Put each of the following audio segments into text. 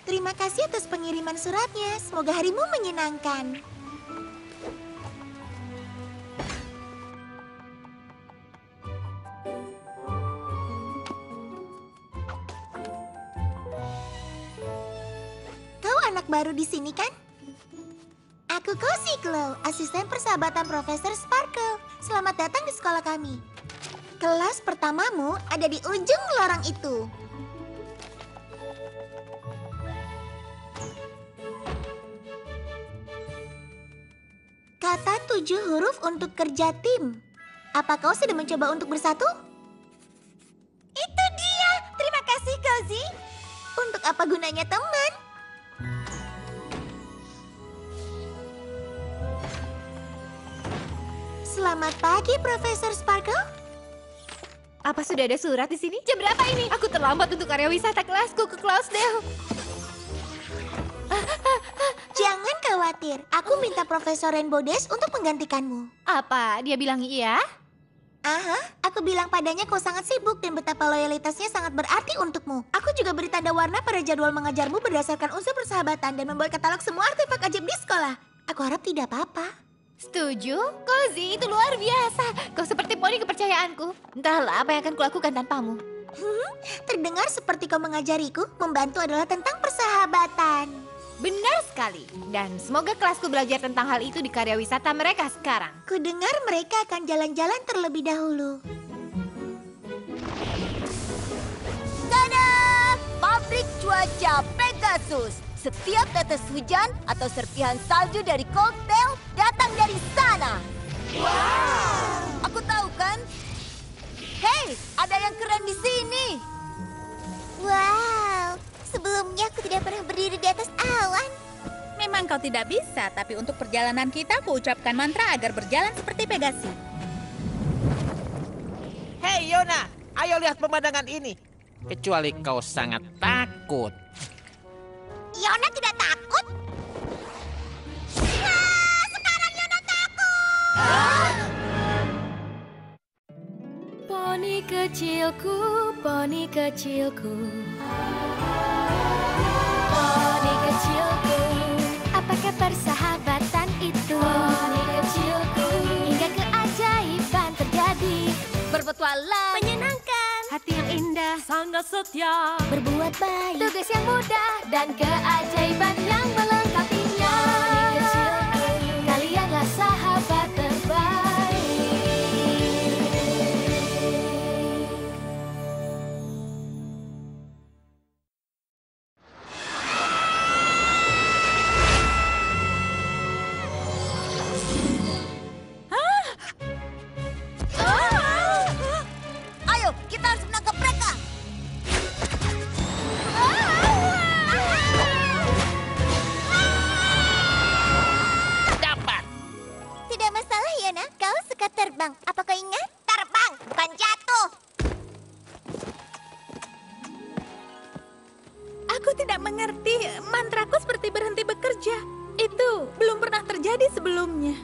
Terima kasih atas pengiriman suratnya. Semoga harimu menyenangkan. Kau anak baru di sini, kan? Aku Cozy Glow, asisten persahabatan Profesor Sparkle. Selamat datang di sekolah kami. Kelas pertamamu ada di ujung lorong itu. Kata 7 huruf untuk kerja tim. Apa kau sudah mencoba untuk bersatu? Itu dia. Terima kasih, Cozy. Untuk apa gunanya teman? Selamat pagi, Profesor Sparkle. Apa sudah ada surat di sini? Jam berapa ini? Aku terlambat untuk area wisata kelasku ke Cloudsdale. Jangan khawatir, aku minta Profesor Rainbow Dash untuk menggantikanmu. Apa? Dia bilang iya? Aha, aku bilang padanya kau sangat sibuk dan betapa loyalitasnya sangat berarti untukmu. Aku juga beri tanda warna pada jadwal mengajarmu berdasarkan unsur persahabatan dan membuat katalog semua artefak ajaib di sekolah. Aku harap tidak apa-apa. Setuju? Cozy, itu luar biasa. Kau seperti poni kepercayaanku. Entahlah apa yang akan kulakukan tanpamu. Terdengar seperti kau mengajariku, membantu adalah tentang persahabatan. Benar sekali. Dan semoga kelasku belajar tentang hal itu di karya wisata mereka sekarang. Kudengar mereka akan jalan-jalan terlebih dahulu. Tada! Pabrik cuaca Pegasus. Setiap tetes hujan atau serpihan salju dari Cloudsdale datang dari sana. Wow! Aku tahu kan? Hei, ada yang keren di sini. Wow, sebelumnya aku tidak pernah berdiri di atas awan. Memang kau tidak bisa, tapi untuk perjalanan kita aku ucapkan mantra agar berjalan seperti Pegasi. Hei Yona, ayo lihat pemandangan ini. Kecuali kau sangat takut. Yona tidak takut? Wah, sekarang Yona takut! Poni kecilku, poni kecilku. Poni kecilku, apakah persahabatan itu? Poni kecilku, hingga keajaiban terjadi. Berpetualang, menyenangkan, hati yang indah, sangat setia, berbuat baik, tugas yang mudah, dan keajaiban yang melengkapinya. Poni kecilku, kalianlah sahabat terbaik. Ayo, kita harus menangkap mereka. Dapat. Tidak masalah, Yona. Kau suka terbang. Apa kau ingat? Terbang, bukan jatuh. Aku tidak mengerti, mantraku seperti berhenti bekerja. Itu belum pernah terjadi sebelumnya.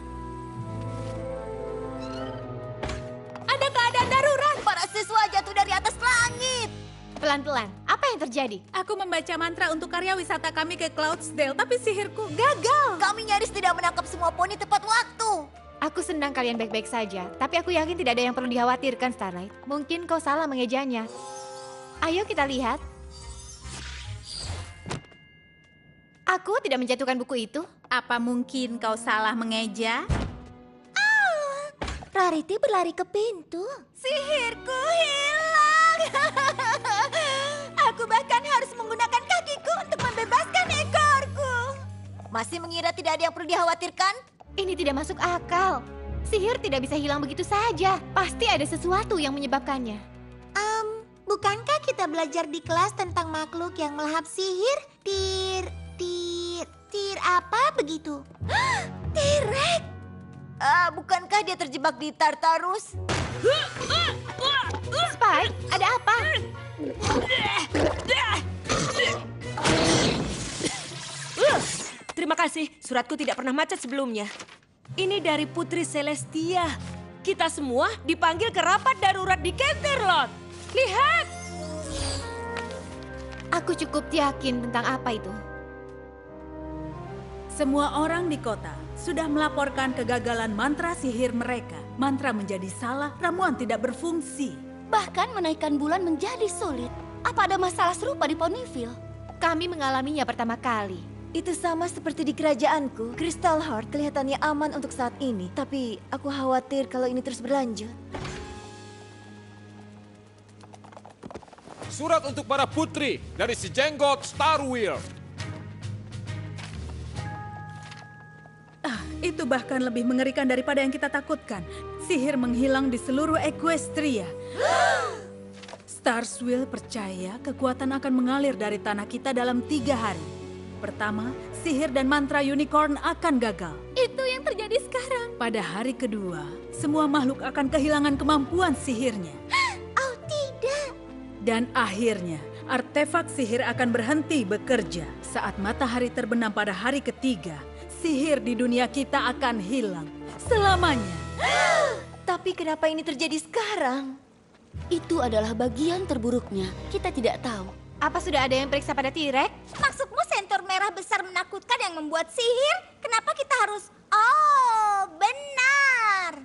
Ada keadaan darurat. Para siswa jatuh dari atas langit. Pelan-pelan, apa yang terjadi? Aku membaca mantra untuk karya wisata kami ke Cloudsdale, tapi sihirku gagal. Kami nyaris tidak menangkap semua poni tepat waktu. Aku senang kalian baik-baik saja, tapi aku yakin tidak ada yang perlu dikhawatirkan, Starlight. Mungkin kau salah mengejanya. Ayo kita lihat. Aku tidak menjatuhkan buku itu. Apa mungkin kau salah mengeja? Rarity berlari ke pintu. Sihirku hilang. Aku bahkan harus menggunakan kakiku untuk membebaskan ekorku. Masih mengira tidak ada yang perlu dikhawatirkan? Ini tidak masuk akal. Sihir tidak bisa hilang begitu saja. Pasti ada sesuatu yang menyebabkannya. Bukankah kita belajar di kelas tentang makhluk yang melahap sihir? Tir apa begitu? T-Rex. Bukankah dia terjebak di Tartarus? Spike, ada apa? Terima kasih, suratku tidak pernah macet sebelumnya. Ini dari Putri Celestia. Kita semua dipanggil ke rapat darurat di Canterlot. Lihat! Aku cukup yakin tentang apa itu. Semua orang di kota sudah melaporkan kegagalan mantra sihir mereka. Mantra menjadi salah, ramuan tidak berfungsi. Bahkan menaikkan bulan menjadi sulit. Apa ada masalah serupa di Ponyville? Kami mengalaminya pertama kali. Itu sama seperti di kerajaanku. Crystal Heart kelihatannya aman untuk saat ini. Tapi aku khawatir kalau ini terus berlanjut. Surat untuk para putri dari si Jenggot Starwheel. Itu bahkan lebih mengerikan daripada yang kita takutkan. Sihir menghilang di seluruh Equestria. Starswheel percaya kekuatan akan mengalir dari tanah kita dalam 3 hari. Pertama, sihir dan mantra unicorn akan gagal. Itu yang terjadi sekarang. Pada hari kedua, semua makhluk akan kehilangan kemampuan sihirnya. Oh tidak. Dan akhirnya, artefak sihir akan berhenti bekerja. Saat matahari terbenam pada hari ketiga, sihir di dunia kita akan hilang selamanya. Tapi kenapa ini terjadi sekarang? Itu adalah bagian terburuknya. Kita tidak tahu. Apa sudah ada yang periksa pada T-Rex? Maksudmu sentor merah besar menakutkan yang membuat sihir? Kenapa kita harus... Oh, benar.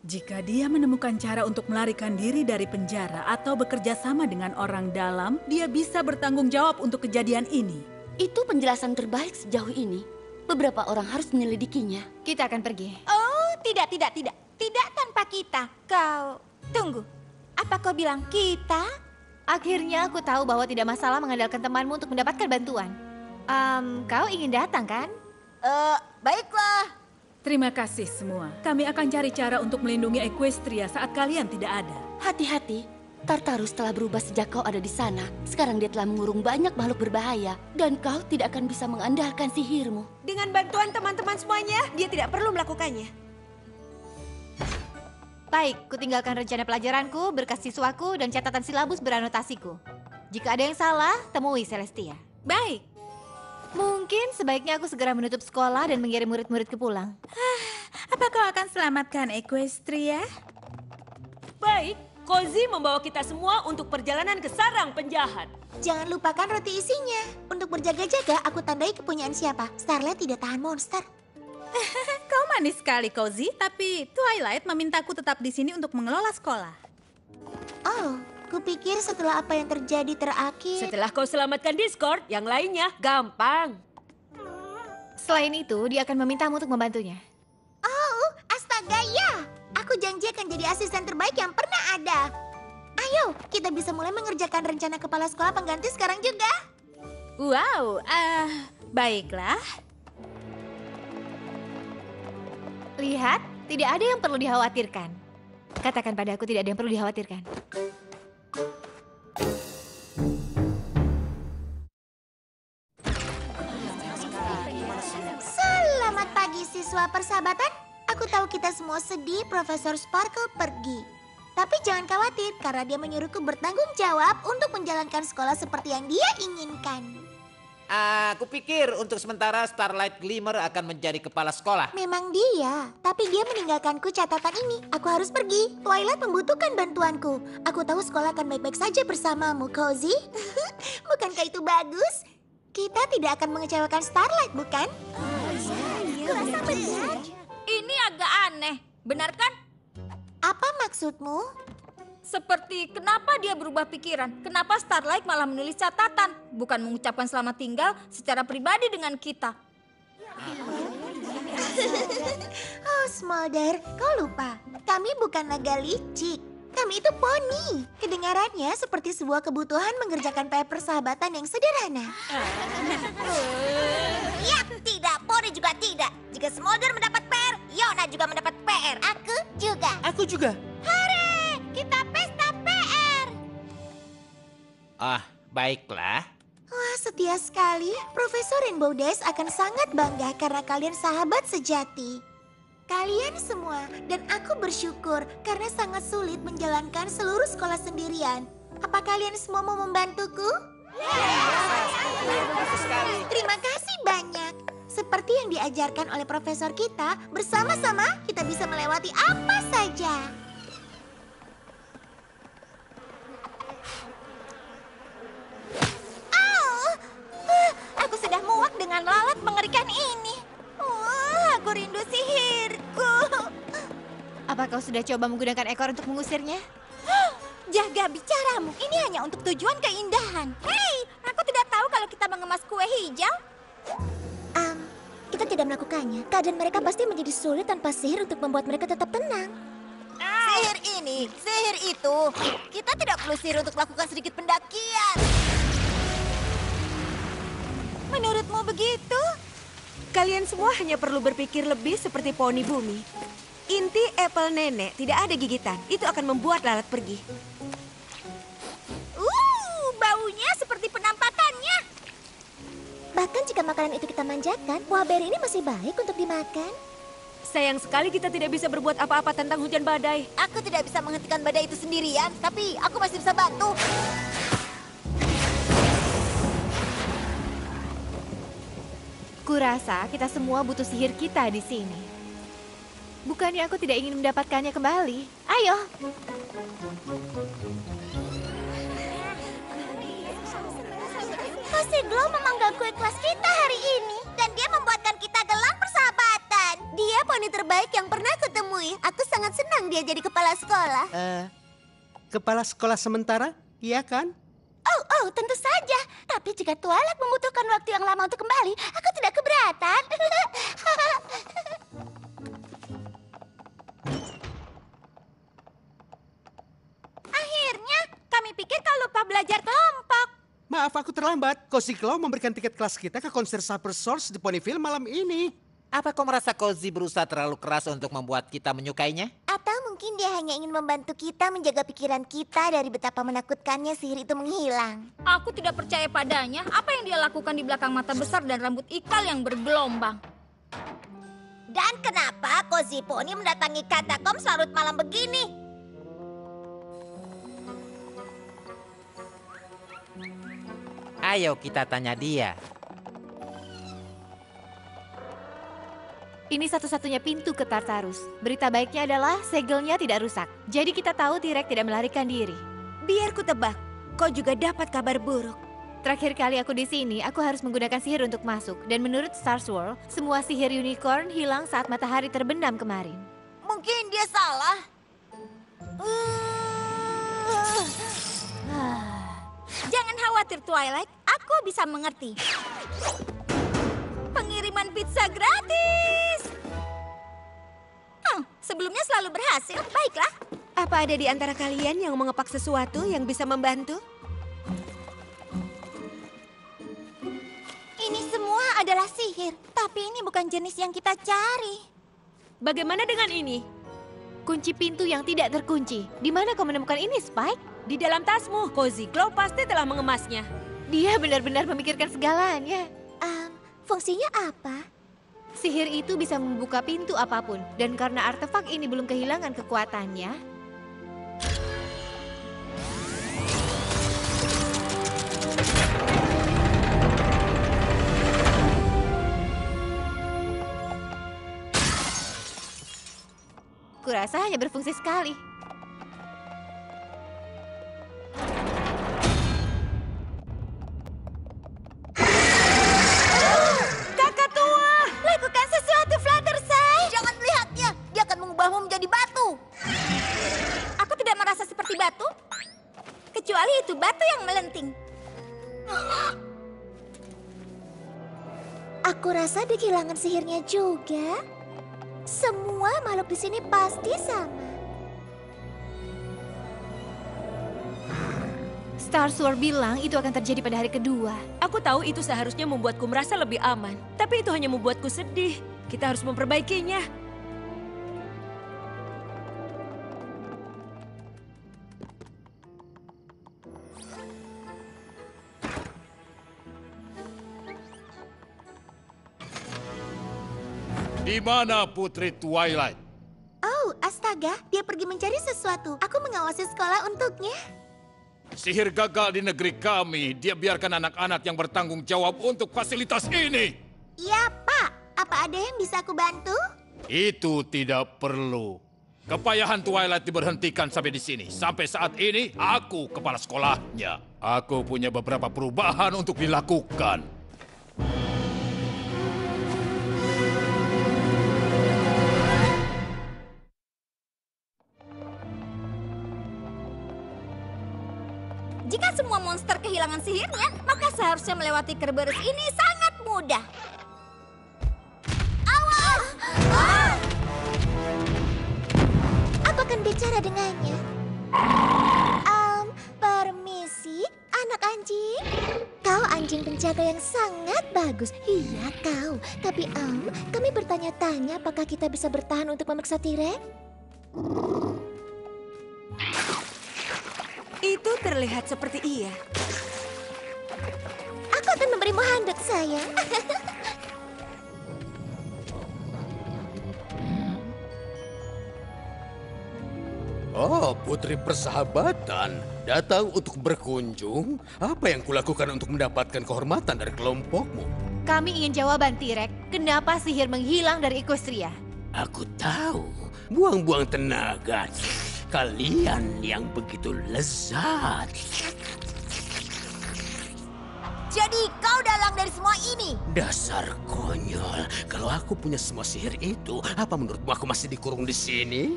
Jika dia menemukan cara untuk melarikan diri dari penjara atau bekerja sama dengan orang dalam, dia bisa bertanggung jawab untuk kejadian ini. Itu penjelasan terbaik sejauh ini. Beberapa orang harus menyelidikinya. Kita akan pergi. Oh, tidak. Tidak tanpa kita. Kau... Tunggu. Apa kau bilang kita? Akhirnya aku tahu bahwa tidak masalah mengandalkan temanmu untuk mendapatkan bantuan. Kau ingin datang kan? Baiklah. Terima kasih semua. Kami akan cari cara untuk melindungi Equestria saat kalian tidak ada. Hati-hati. Tartarus telah berubah sejak kau ada di sana. Sekarang dia telah mengurung banyak makhluk berbahaya. Dan kau tidak akan bisa mengandalkan sihirmu. Dengan bantuan teman-teman semuanya, dia tidak perlu melakukannya. Baik, kutinggalkan rencana pelajaranku, berkas siswaku, dan catatan silabus beranotasiku. Jika ada yang salah, temui Celestia. Baik. Mungkin sebaiknya aku segera menutup sekolah dan mengirim murid-muridku pulang. Apa kau akan selamatkan Equestria? Baik, Cozy membawa kita semua untuk perjalanan ke sarang penjahat. Jangan lupakan roti isinya. Untuk berjaga-jaga, aku tandai kepunyaan siapa. Starlight tidak tahan monster. Kau manis sekali, Cozy. Tapi Twilight memintaku tetap di sini untuk mengelola sekolah. Oh, kupikir setelah apa yang terjadi terakhir... Setelah kau selamatkan Discord, yang lainnya gampang. Selain itu, dia akan memintamu untuk membantunya. Oh, astaga ya. Aku janji akan jadi asisten terbaik yang pernah ada. Ayo, kita bisa mulai mengerjakan rencana kepala sekolah pengganti sekarang juga. Wow, baiklah. Lihat, tidak ada yang perlu dikhawatirkan. Katakan padaku tidak ada yang perlu dikhawatirkan. Selamat pagi siswa persahabatan. Aku tahu kita semua sedih Profesor Sparkle pergi. Tapi jangan khawatir karena dia menyuruhku bertanggung jawab untuk menjalankan sekolah seperti yang dia inginkan. Aku pikir untuk sementara Starlight Glimmer akan menjadi kepala sekolah. Memang dia, tapi dia meninggalkanku catatan ini. Aku harus pergi. Twilight membutuhkan bantuanku. Aku tahu sekolah akan baik-baik saja bersamamu, Cozy. Bukankah itu bagus? Kita tidak akan mengecewakan Starlight, bukan? Kurasa benar. Ini agak aneh. Benar kan? Apa maksudmu? Seperti kenapa dia berubah pikiran? Kenapa Starlight malah menulis catatan? Bukan mengucapkan selamat tinggal secara pribadi dengan kita. Oh, Smolder, kau lupa. Kami bukan naga licik. Kami itu poni. Kedengarannya seperti sebuah kebutuhan mengerjakan PR persahabatan yang sederhana. Ya, tidak. Poni juga tidak. Jika Smolder mendapat PR, Yona juga mendapat PR. Aku juga. Aku juga. Hore, kita pesta PR. Baiklah. Wah, setia sekali. Profesor Rainbow Dash akan sangat bangga karena kalian sahabat sejati. Kalian semua, dan aku bersyukur karena sangat sulit menjalankan seluruh sekolah sendirian. Apa kalian semua mau membantuku? Terima kasih banyak. Seperti yang diajarkan oleh profesor kita, bersama-sama kita bisa melewati apa saja. Aku sudah muak dengan lalat mengerikan ini. Aku rindu sihirku. Apa kau sudah coba menggunakan ekor untuk mengusirnya? Jaga bicaramu, ini hanya untuk tujuan keindahan. Hei, aku tidak tahu kalau kita mengemas kue hijau. Kita tidak melakukannya. Keadaan mereka pasti menjadi sulit tanpa sihir untuk membuat mereka tetap tenang. Sihir ini, sihir itu. Kita tidak perlu sihir untuk melakukan sedikit pendakian. Menurutmu begitu? Kalian semua hanya perlu berpikir lebih seperti poni bumi. Inti apel nenek tidak ada gigitan. Itu akan membuat lalat pergi. Baunya seperti penampakannya. Bahkan jika makanan itu kita manjakan, buah beri ini masih baik untuk dimakan. Sayang sekali kita tidak bisa berbuat apa-apa tentang hujan badai. Aku tidak bisa menghentikan badai itu sendirian, tapi aku masih bisa bantu. Kurasa kita semua butuh sihir kita di sini. Bukannya aku tidak ingin mendapatkannya kembali. Ayo. Cozy Glow memanggil kue kelas kita hari ini. Dan dia membuatkan kita gelang persahabatan. Dia poni terbaik yang pernah kutemui. Aku sangat senang dia jadi kepala sekolah. Kepala sekolah sementara, iya kan? Oh, tentu saja. Tapi jika Twilight membutuhkan waktu yang lama untuk kembali, aku tidak keberatan. Akhirnya, kami pikir kau lupa belajar kelompok. Maaf, aku terlambat. Cozy Glow memberikan tiket kelas kita ke konser Super Source di Ponyville malam ini. Apa kau merasa Cozy berusaha terlalu keras untuk membuat kita menyukainya? Atau mungkin dia hanya ingin membantu kita menjaga pikiran kita dari betapa menakutkannya sihir itu menghilang. Aku tidak percaya padanya. Apa yang dia lakukan di belakang mata besar dan rambut ikal yang bergelombang? Dan kenapa Cozy Pony mendatangi katakom larut malam begini? Ayo kita tanya dia. Ini satu-satunya pintu ke Tartarus. Berita baiknya adalah segelnya tidak rusak. Jadi kita tahu T-Rex tidak melarikan diri. Biar ku tebak, kau juga dapat kabar buruk. Terakhir kali aku di sini, aku harus menggunakan sihir untuk masuk. Dan menurut Star Swirl, semua sihir unicorn hilang saat matahari terbenam kemarin. Mungkin dia salah. Jangan khawatir Twilight, aku bisa mengerti. Pengiriman pizza gratis. Sebelumnya selalu berhasil, baiklah. Apa ada di antara kalian yang mengepak sesuatu yang bisa membantu? Ini semua adalah sihir, tapi ini bukan jenis yang kita cari. Bagaimana dengan ini? Kunci pintu yang tidak terkunci. Di mana kau menemukan ini, Spike? Di dalam tasmu, Cozy Glow pasti telah mengemasnya. Dia benar-benar memikirkan segalanya. Fungsinya apa? Sihir itu bisa membuka pintu apapun. Dan karena artefak ini belum kehilangan kekuatannya, kurasa hanya berfungsi sekali. Kakak tua! Lakukan sesuatu, Fluttershy! Jangan melihatnya, dia akan mengubahmu menjadi batu. Aku tidak merasa seperti batu. Kecuali itu batu yang melenting. Aku rasa dia kehilangan sihirnya juga. Semua makhluk di sini pasti sama. Star Swirl bilang itu akan terjadi pada hari kedua. Aku tahu itu seharusnya membuatku merasa lebih aman. Tapi itu hanya membuatku sedih. Kita harus memperbaikinya. Di mana Putri Twilight? Oh, astaga, dia pergi mencari sesuatu. Aku mengawasi sekolah untuknya. Sihir gagal di negeri kami. Dia biarkan anak-anak yang bertanggung jawab untuk fasilitas ini. Ya, Pak. Apa ada yang bisa aku bantu? Itu tidak perlu. Kepayahan Twilight diberhentikan sampai di sini. Sampai saat ini, aku kepala sekolahnya. Aku punya beberapa perubahan untuk dilakukan. Jika semua monster kehilangan sihirnya, maka seharusnya melewati Kerberos ini sangat mudah. Awas! Aku akan bicara dengannya. Permisi, anak anjing. Kau anjing penjaga yang sangat bagus. Iya, kau. Tapi kami bertanya-tanya apakah kita bisa bertahan untuk memeriksa T-Rex? Itu terlihat seperti iya. Aku akan memberimu handuk, sayang. Oh, Putri Persahabatan. Datang untuk berkunjung? Apa yang kulakukan untuk mendapatkan kehormatan dari kelompokmu? Kami ingin jawaban, T-Rex. Kenapa sihir menghilang dari Equestria? Aku tahu. Buang-buang tenaga. Kalian yang begitu lezat. Jadi kau dalang dari semua ini? Dasar konyol. Kalau aku punya semua sihir itu, apa menurutmu aku masih dikurung di sini?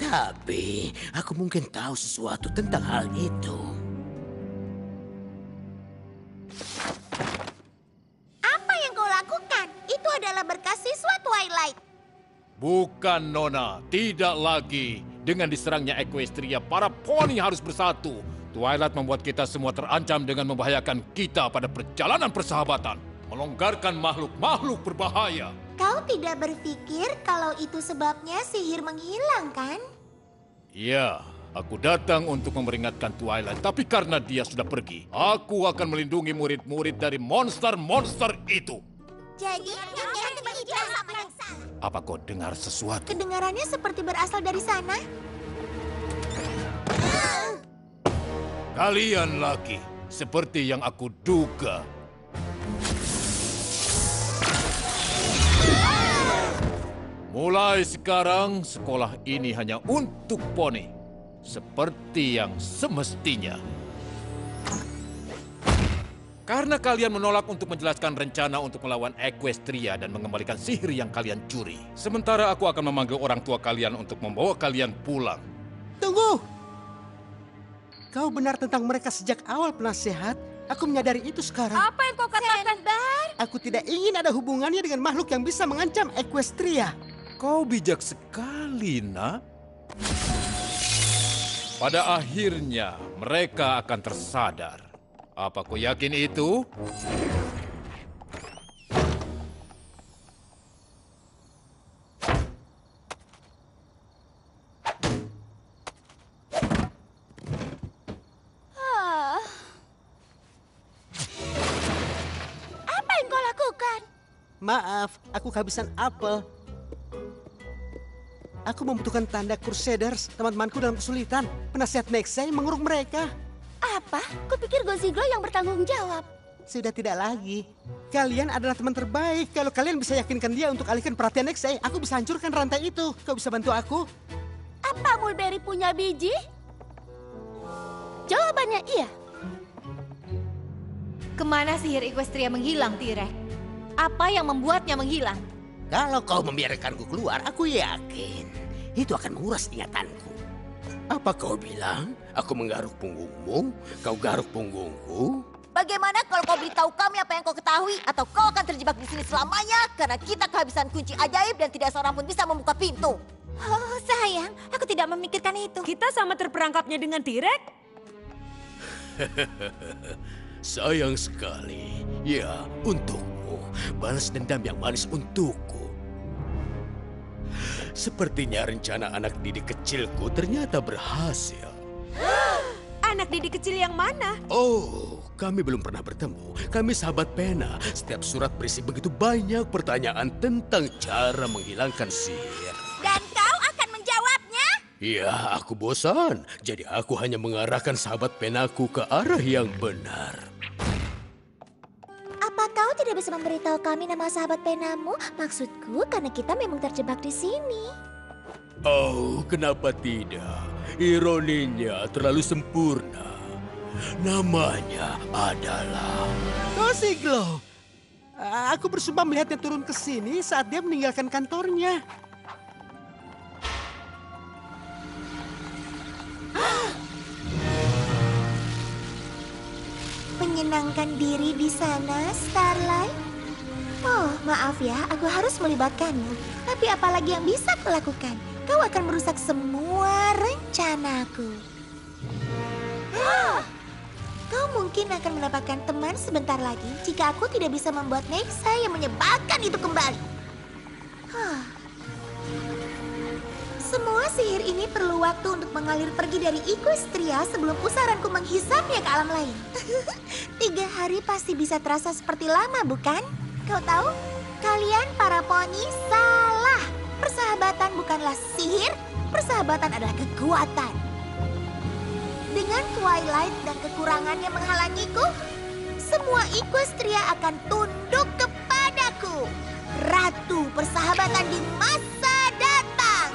Tapi, aku mungkin tahu sesuatu tentang hal itu. Apa yang kau lakukan? Itu adalah berkas siswa Twilight. Bukan, Nona. Tidak lagi. Dengan diserangnya Equestria, para poni harus bersatu. Twilight membuat kita semua terancam dengan membahayakan kita pada perjalanan persahabatan. Melonggarkan makhluk-makhluk berbahaya. Kau tidak berpikir kalau itu sebabnya sihir menghilang, kan? Ya, aku datang untuk memperingatkan Twilight. Tapi karena dia sudah pergi, aku akan melindungi murid-murid dari monster-monster itu. Jadi, yang begitu sama yang salah. Apa kau dengar sesuatu? Kedengarannya seperti berasal dari sana. Kalian lagi, seperti yang aku duga. Mulai sekarang, sekolah ini hanya untuk poni. Seperti yang semestinya. Karena kalian menolak untuk menjelaskan rencana untuk melawan Equestria dan mengembalikan sihir yang kalian curi. Sementara aku akan memanggil orang tua kalian untuk membawa kalian pulang. Tunggu! Kau benar tentang mereka sejak awal, penasehat. Aku menyadari itu sekarang. Apa yang kau katakan? Aku tidak ingin ada hubungannya dengan makhluk yang bisa mengancam Equestria. Kau bijak sekali, nak. Pada akhirnya, mereka akan tersadar. Apa kau yakin itu? Apa yang kau lakukan? Maaf, aku kehabisan apel. Aku membutuhkan tanda Crusaders, teman-temanku dalam kesulitan. Penasihat Nexai mengurung mereka. Apa? Kupikir Goziglo yang bertanggung jawab. Sudah tidak lagi. Kalian adalah teman terbaik. Kalau kalian bisa yakinkan dia untuk alihkan perhatian Nexai, aku bisa hancurkan rantai itu. Kau bisa bantu aku? Apa Mulberry punya biji? Jawabannya iya. Kemana sihir Equestria menghilang, T-Rex? Apa yang membuatnya menghilang? Kalau kau membiarkanku keluar, aku yakin itu akan menguras ingatanku. Apa kau bilang? Aku menggaruk punggungmu, kau garuk punggungku. Bagaimana kalau kau beritahu kami apa yang kau ketahui? Atau kau akan terjebak di sini selamanya karena kita kehabisan kunci ajaib dan tidak seorang pun bisa membuka pintu. Oh sayang, aku tidak memikirkan itu. Kita sama terperangkapnya dengan T-Rex? Sayang sekali. Ya, untukmu. Balas dendam yang manis untukku. Sepertinya rencana anak didik kecilku ternyata berhasil. Anak didik kecil yang mana? Oh, kami belum pernah bertemu. Kami sahabat pena. Setiap surat berisi begitu banyak pertanyaan tentang cara menghilangkan sihir. Dan kau akan menjawabnya? Ya, aku bosan. Jadi aku hanya mengarahkan sahabat penaku ke arah yang benar. Apa kau tidak bisa memberitahu kami nama sahabat penamu? Maksudku karena kita memang terjebak di sini. Oh, kenapa tidak? Ironinya terlalu sempurna. Namanya adalah... Tosiglo. Aku bersumpah melihatnya turun ke sini saat dia meninggalkan kantornya. Menyenangkan diri di sana, Starlight? Oh, maaf ya, aku harus melibatkanmu. Tapi apalagi yang bisa kulakukan? Kau akan merusak semua rencanaku. Kau mungkin akan mendapatkan teman sebentar lagi jika aku tidak bisa membuat Nexa yang menyebalkan itu kembali. Semua sihir ini perlu waktu untuk mengalir pergi dari Equestria sebelum pusaranku menghisapnya ke alam lain. 3 hari pasti bisa terasa seperti lama, bukan? Kau tahu, kalian para poni salah. Persahabatan bukanlah sihir, persahabatan adalah kekuatan. Dengan Twilight dan kekurangannya menghalangiku, semua Equestria akan tunduk kepadaku. Ratu persahabatan di masa datang.